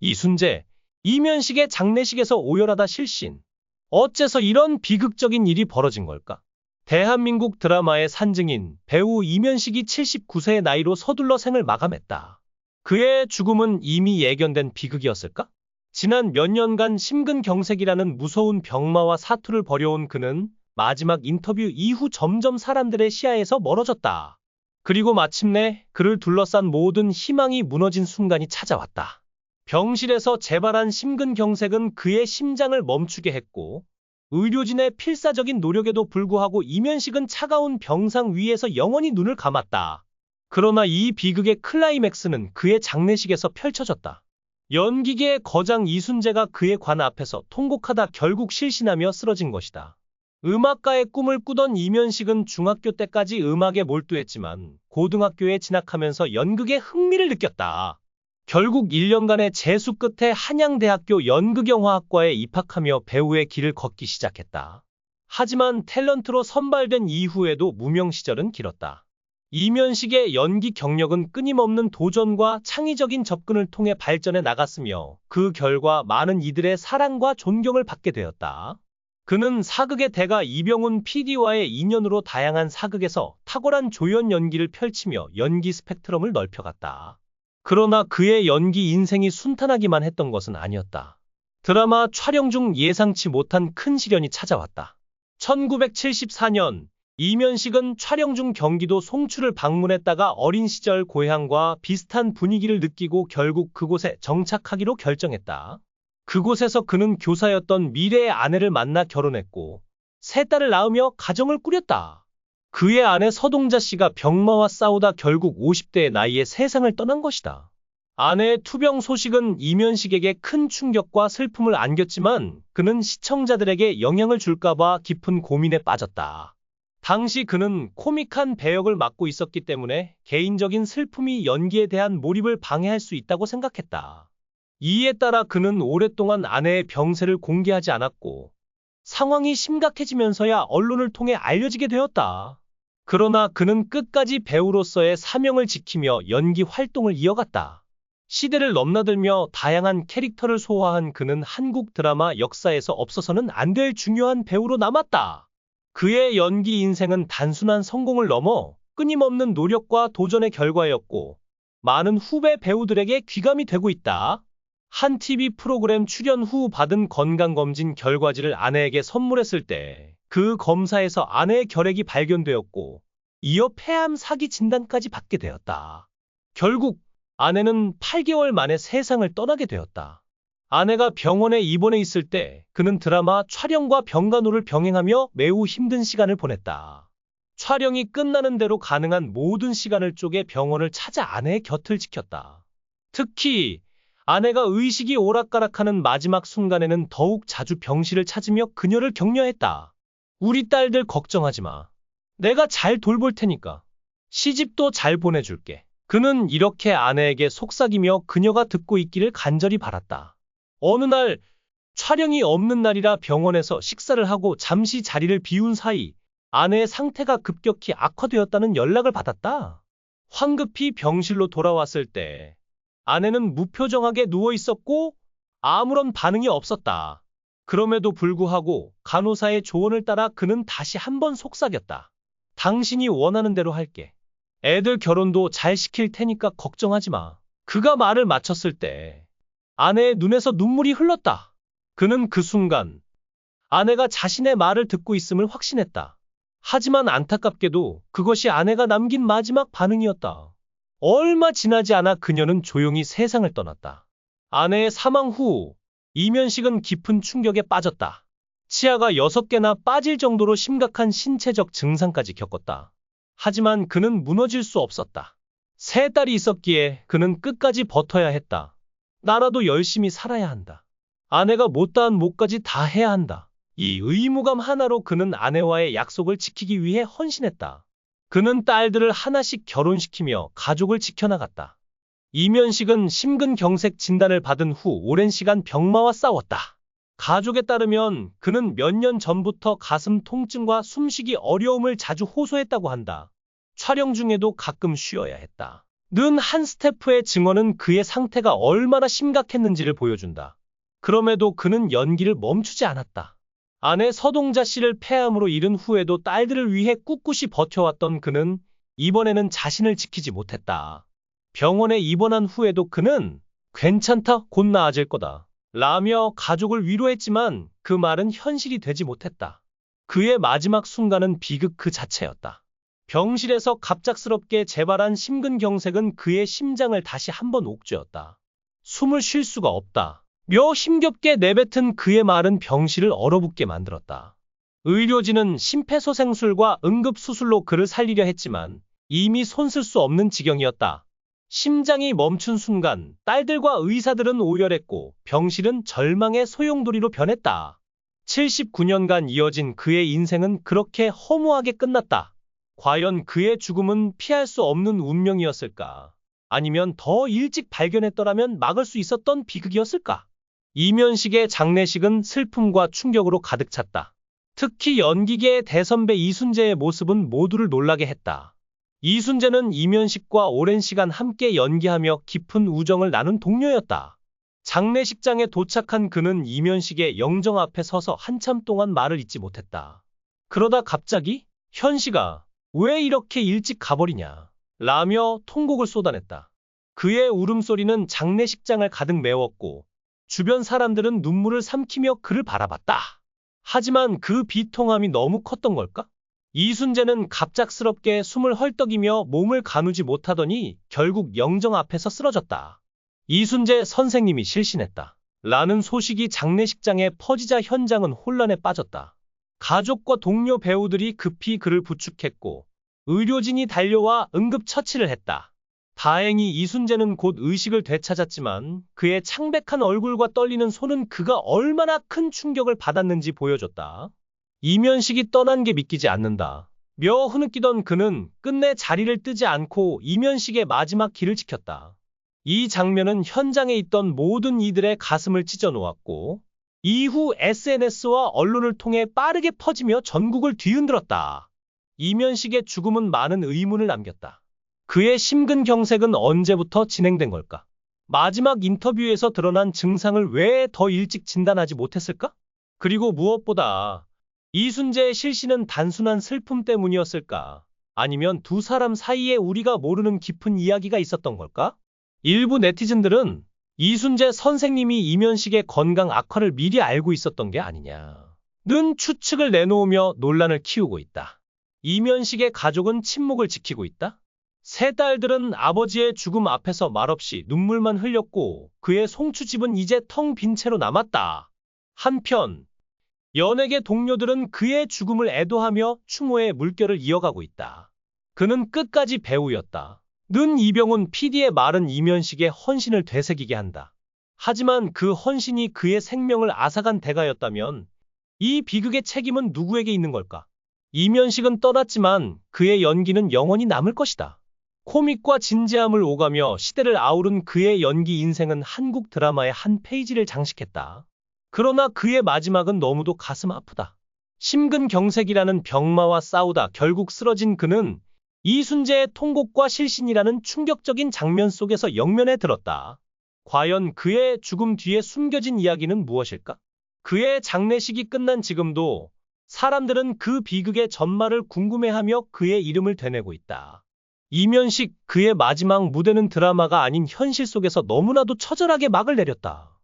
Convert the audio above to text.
이순재, 이면식의 장례식에서 오열하다 실신. 어째서 이런 비극적인 일이 벌어진 걸까? 대한민국 드라마의 산증인 배우 이면식이 79세의 나이로 서둘러 생을 마감했다. 그의 죽음은 이미 예견된 비극이었을까? 지난 몇 년간 심근경색이라는 무서운 병마와 사투를 벌여온 그는 마지막 인터뷰 이후 점점 사람들의 시야에서 멀어졌다. 그리고 마침내 그를 둘러싼 모든 희망이 무너진 순간이 찾아왔다. 병실에서 재발한 심근경색은 그의 심장을 멈추게 했고, 의료진의 필사적인 노력에도 불구하고 이면식은 차가운 병상 위에서 영원히 눈을 감았다. 그러나 이 비극의 클라이맥스는 그의 장례식에서 펼쳐졌다. 연기계의 거장 이순재가 그의 관 앞에서 통곡하다 결국 실신하며 쓰러진 것이다. 음악가의 꿈을 꾸던 이면식은 중학교 때까지 음악에 몰두했지만 고등학교에 진학하면서 연극에 흥미를 느꼈다. 결국 1년간의 재수 끝에 한양대학교 연극영화학과에 입학하며 배우의 길을 걷기 시작했다. 하지만 탤런트로 선발된 이후에도 무명 시절은 길었다. 이면식의 연기 경력은 끊임없는 도전과 창의적인 접근을 통해 발전해 나갔으며 그 결과 많은 이들의 사랑과 존경을 받게 되었다. 그는 사극의 대가 이병훈 PD와의 인연으로 다양한 사극에서 탁월한 조연 연기를 펼치며 연기 스펙트럼을 넓혀갔다. 그러나 그의 연기 인생이 순탄하기만 했던 것은 아니었다. 드라마 촬영 중 예상치 못한 큰 시련이 찾아왔다. 1974년 이면식은 촬영 중 경기도 송출을 방문했다가 어린 시절 고향과 비슷한 분위기를 느끼고 결국 그곳에 정착하기로 결정했다. 그곳에서 그는 교사였던 미래의 아내를 만나 결혼했고 세 딸을 낳으며 가정을 꾸렸다. 그의 아내 서동자 씨가 병마와 싸우다 결국 50대의 나이에 세상을 떠난 것이다. 아내의 투병 소식은 이면식에게 큰 충격과 슬픔을 안겼지만 그는 시청자들에게 영향을 줄까봐 깊은 고민에 빠졌다. 당시 그는 코믹한 배역을 맡고 있었기 때문에 개인적인 슬픔이 연기에 대한 몰입을 방해할 수 있다고 생각했다. 이에 따라 그는 오랫동안 아내의 병세를 공개하지 않았고 상황이 심각해지면서야 언론을 통해 알려지게 되었다. 그러나 그는 끝까지 배우로서의 사명을 지키며 연기 활동을 이어갔다. 시대를 넘나들며 다양한 캐릭터를 소화한 그는 한국 드라마 역사에서 없어서는 안 될 중요한 배우로 남았다. 그의 연기 인생은 단순한 성공을 넘어 끊임없는 노력과 도전의 결과였고 많은 후배 배우들에게 귀감이 되고 있다. 한 TV 프로그램 출연 후 받은 건강검진 결과지를 아내에게 선물했을 때 그 검사에서 아내의 결핵이 발견되었고 이어 폐암 사기 진단까지 받게 되었다. 결국 아내는 8개월 만에 세상을 떠나게 되었다. 아내가 병원에 입원해 있을 때 그는 드라마 촬영과 병간호를 병행하며 매우 힘든 시간을 보냈다. 촬영이 끝나는 대로 가능한 모든 시간을 쪼개 병원을 찾아 아내의 곁을 지켰다. 특히 아내가 의식이 오락가락하는 마지막 순간에는 더욱 자주 병실을 찾으며 그녀를 격려했다. 우리 딸들 걱정하지 마. 내가 잘 돌볼 테니까. 시집도 잘 보내줄게. 그는 이렇게 아내에게 속삭이며 그녀가 듣고 있기를 간절히 바랐다. 어느 날 촬영이 없는 날이라 병원에서 식사를 하고 잠시 자리를 비운 사이 아내의 상태가 급격히 악화되었다는 연락을 받았다. 황급히 병실로 돌아왔을 때 아내는 무표정하게 누워 있었고 아무런 반응이 없었다. 그럼에도 불구하고 간호사의 조언을 따라 그는 다시 한번 속삭였다. 당신이 원하는 대로 할게. 애들 결혼도 잘 시킬 테니까 걱정하지 마. 그가 말을 마쳤을 때 아내의 눈에서 눈물이 흘렀다. 그는 그 순간 아내가 자신의 말을 듣고 있음을 확신했다. 하지만 안타깝게도 그것이 아내가 남긴 마지막 반응이었다. 얼마 지나지 않아 그녀는 조용히 세상을 떠났다. 아내의 사망 후 이면식은 깊은 충격에 빠졌다. 치아가 6개나 빠질 정도로 심각한 신체적 증상까지 겪었다. 하지만 그는 무너질 수 없었다. 세 딸이 있었기에 그는 끝까지 버텨야 했다. 나라도 열심히 살아야 한다. 아내가 못다한 몫까지 다 해야 한다. 이 의무감 하나로 그는 아내와의 약속을 지키기 위해 헌신했다. 그는 딸들을 하나씩 결혼시키며 가족을 지켜나갔다. 이면식은 심근경색 진단을 받은 후 오랜 시간 병마와 싸웠다. 가족에 따르면 그는 몇 년 전부터 가슴 통증과 숨쉬기 어려움을 자주 호소했다고 한다. 촬영 중에도 가끔 쉬어야 했다. 는 한 스태프의 증언은 그의 상태가 얼마나 심각했는지를 보여준다. 그럼에도 그는 연기를 멈추지 않았다. 아내 서동자 씨를 폐암으로 잃은 후에도 딸들을 위해 꿋꿋이 버텨왔던 그는 이번에는 자신을 지키지 못했다. 병원에 입원한 후에도 그는 괜찮다, 곧 나아질 거다 라며 가족을 위로했지만 그 말은 현실이 되지 못했다. 그의 마지막 순간은 비극 그 자체였다. 병실에서 갑작스럽게 재발한 심근경색은 그의 심장을 다시 한번 옥죄었다. 숨을 쉴 수가 없다 며 힘겹게 내뱉은 그의 말은 병실을 얼어붙게 만들었다. 의료진은 심폐소생술과 응급수술로 그를 살리려 했지만 이미 손쓸 수 없는 지경이었다. 심장이 멈춘 순간 딸들과 의사들은 오열했고 병실은 절망의 소용돌이로 변했다. 79년간 이어진 그의 인생은 그렇게 허무하게 끝났다. 과연 그의 죽음은 피할 수 없는 운명이었을까? 아니면 더 일찍 발견했더라면 막을 수 있었던 비극이었을까? 이면식의 장례식은 슬픔과 충격으로 가득 찼다. 특히 연기계의 대선배 이순재의 모습은 모두를 놀라게 했다. 이순재는 이면식과 오랜 시간 함께 연기하며 깊은 우정을 나눈 동료였다. 장례식장에 도착한 그는 이면식의 영정 앞에 서서 한참 동안 말을 잇지 못했다. 그러다 갑자기 현식아, 왜 이렇게 일찍 가버리냐 라며 통곡을 쏟아냈다. 그의 울음소리는 장례식장을 가득 메웠고 주변 사람들은 눈물을 삼키며 그를 바라봤다. 하지만 그 비통함이 너무 컸던 걸까? 이순재는 갑작스럽게 숨을 헐떡이며 몸을 가누지 못하더니 결국 영정 앞에서 쓰러졌다. 이순재 선생님이 실신했다. 라는 소식이 장례식장에 퍼지자 현장은 혼란에 빠졌다. 가족과 동료 배우들이 급히 그를 부축했고 의료진이 달려와 응급처치를 했다. 다행히 이순재는 곧 의식을 되찾았지만 그의 창백한 얼굴과 떨리는 손은 그가 얼마나 큰 충격을 받았는지 보여줬다. 이면식이 떠난 게 믿기지 않는다. 며 흐느끼던 그는 끝내 자리를 뜨지 않고 이면식의 마지막 길을 지켰다. 이 장면은 현장에 있던 모든 이들의 가슴을 찢어 놓았고 이후 SNS와 언론을 통해 빠르게 퍼지며 전국을 뒤흔들었다. 이면식의 죽음은 많은 의문을 남겼다. 그의 심근경색은 언제부터 진행된 걸까? 마지막 인터뷰에서 드러난 증상을 왜 더 일찍 진단하지 못했을까? 그리고 무엇보다 이순재의 실신은 단순한 슬픔 때문이었을까? 아니면 두 사람 사이에 우리가 모르는 깊은 이야기가 있었던 걸까? 일부 네티즌들은 이순재 선생님이 이면식의 건강 악화를 미리 알고 있었던 게 아니냐는 추측을 내놓으며 논란을 키우고 있다. 이면식의 가족은 침묵을 지키고 있다. 세 딸들은 아버지의 죽음 앞에서 말없이 눈물만 흘렸고 그의 송추집은 이제 텅 빈 채로 남았다. 한편 연예계 동료들은 그의 죽음을 애도하며 추모의 물결을 이어가고 있다. 그는 끝까지 배우였다. 는 이병훈 PD의 말은 이면식의 헌신을 되새기게 한다. 하지만 그 헌신이 그의 생명을 앗아간 대가였다면 이 비극의 책임은 누구에게 있는 걸까? 이면식은 떠났지만 그의 연기는 영원히 남을 것이다. 코믹과 진지함을 오가며 시대를 아우른 그의 연기 인생은 한국 드라마의 한 페이지를 장식했다. 그러나 그의 마지막은 너무도 가슴 아프다. 심근경색이라는 병마와 싸우다 결국 쓰러진 그는 이순재의 통곡과 실신이라는 충격적인 장면 속에서 영면에 들었다. 과연 그의 죽음 뒤에 숨겨진 이야기는 무엇일까? 그의 장례식이 끝난 지금도 사람들은 그 비극의 전말을 궁금해하며 그의 이름을 되뇌고 있다. 이면식, 그의 마지막 무대는 드라마가 아닌 현실 속에서 너무나도 처절하게 막을 내렸다.